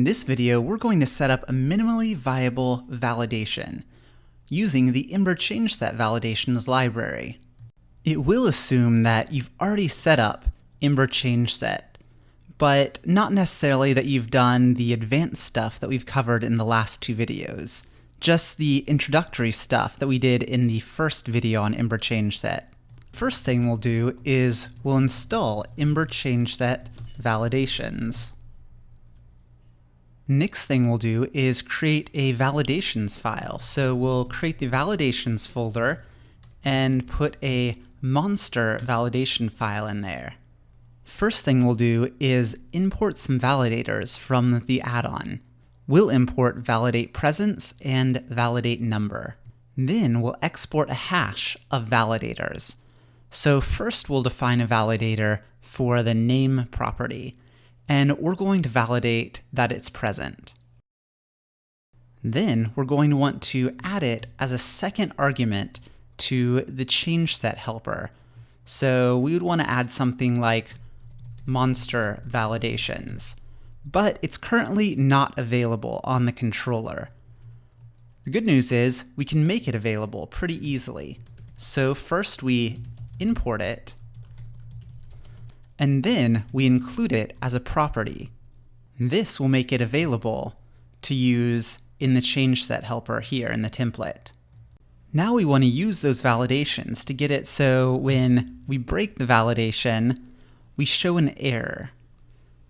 this video, we're going to set up a minimally viable validation using the ember-changeset-validations library. It will assume that you've already set up ember-changeset, but not necessarily that you've done the advanced stuff that we've covered in the last two videos, just the introductory stuff that we did in the first video on ember-changeset. First thing we'll do is we'll install ember-changeset-validations. Next thing we'll do is create a validations file. So we'll create the validations folder and put a monster validation file in there. First thing we'll do is import some validators from the add-on. We'll import validate presence and validate number. Then we'll export a hash of validators. So first we'll define a validator for the name property, and we're going to validate that it's present. Then we're going to want to add it as a second argument to the changeset helper. So we would want to add something like monster validations, but it's currently not available on the controller. The good news is we can make it available pretty easily. So first we import it, and then we include it as a property. This will make it available to use in the changeset helper here in the template. Now we want to use those validations to get it so when we break the validation, we show an error.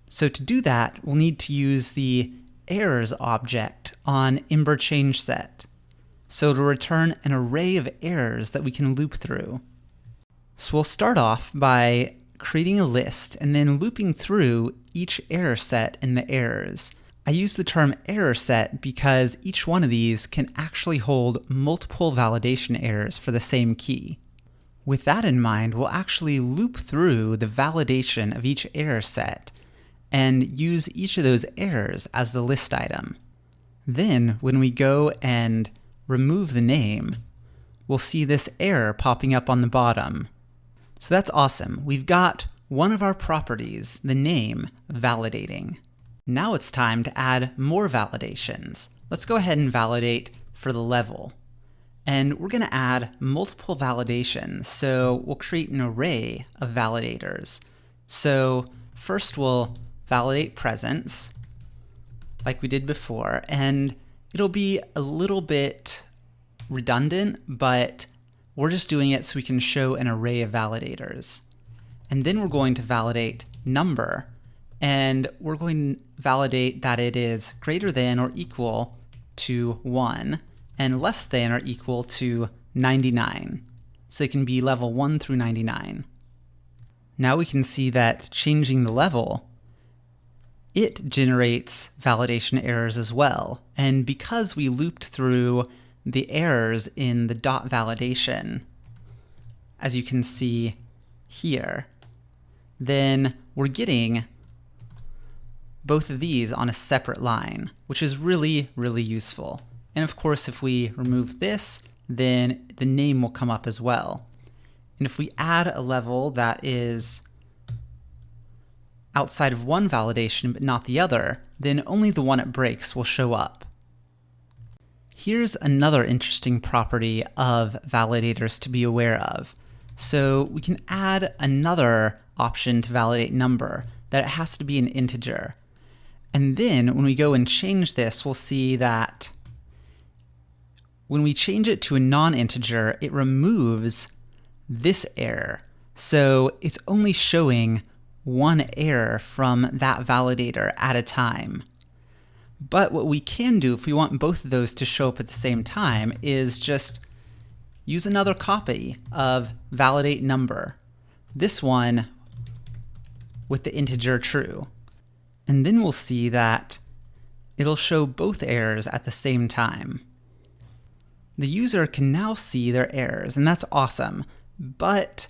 So to do that, we'll need to use the errors object on ember-changeset. So it'll return an array of errors that we can loop through. So we'll start off by creating a list and then looping through each error set in the errors. I use the term error set because each one of these can actually hold multiple validation errors for the same key. With that in mind, we'll actually loop through the validation of each error set and use each of those errors as the list item. Then, when we go and remove the name, we'll see this error popping up on the bottom. So that's awesome. We've got one of our properties, the name, validating. Now it's time to add more validations. Let's go ahead and validate for the level. And we're going to add multiple validations, so we'll create an array of validators. So first we'll validate presence, like we did before, and it'll be a little bit redundant, but we're just doing it so we can show an array of validators. And then we're going to validate number, and we're going to validate that it is greater than or equal to 1 and less than or equal to 99. So they can be level 1 through 99. Now we can see that changing the level, it generates validation errors as well. And because we looped through the errors in the dot validation, as you can see here, then we're getting both of these on a separate line, which is really, really useful. And of course, if we remove this, then the name will come up as well. And if we add a level that is outside of one validation but not the other, then only the one it breaks will show up. Here's another interesting property of validators to be aware of. So we can add another option to validate number, that it has to be an integer. And then when we go and change this, we'll see that when we change it to a non-integer, it removes this error. So it's only showing one error from that validator at a time. But what we can do if we want both of those to show up at the same time is just use another copy of validate number, this one with the integer true. And then we'll see that it'll show both errors at the same time. The user can now see their errors, and that's awesome, but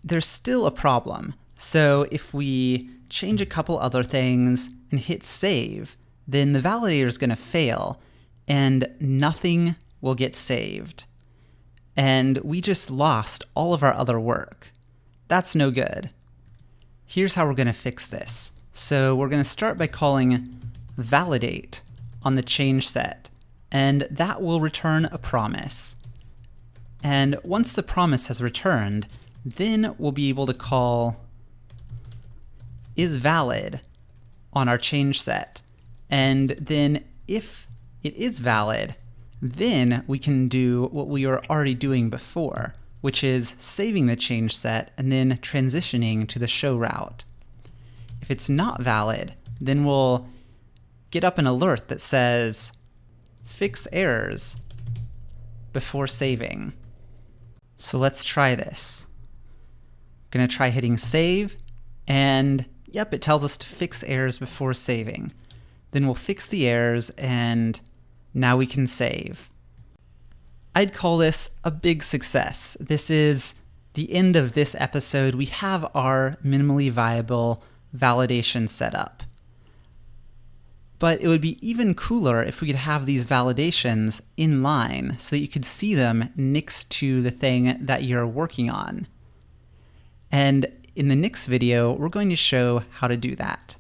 there's still a problem. So if we change a couple other things and hit save, then the validator is going to fail and nothing will get saved. And we just lost all of our other work. That's no good. Here's how we're going to fix this. So we're going to start by calling validate on the change set, and that will return a promise. And once the promise has returned, then we'll be able to call isValid on our change set. And then if it is valid, then we can do what we were already doing before, which is saving the change set and then transitioning to the show route. If it's not valid, then we'll get up an alert that says, fix errors before saving. So let's try this. I'm going to try hitting save, and yep, it tells us to fix errors before saving. Then we'll fix the errors, and now we can save. I'd call this a big success. This is the end of this episode. We have our minimally viable validation set up. But it would be even cooler if we could have these validations in line so that you could see them next to the thing that you're working on. And in the next video, we're going to show how to do that.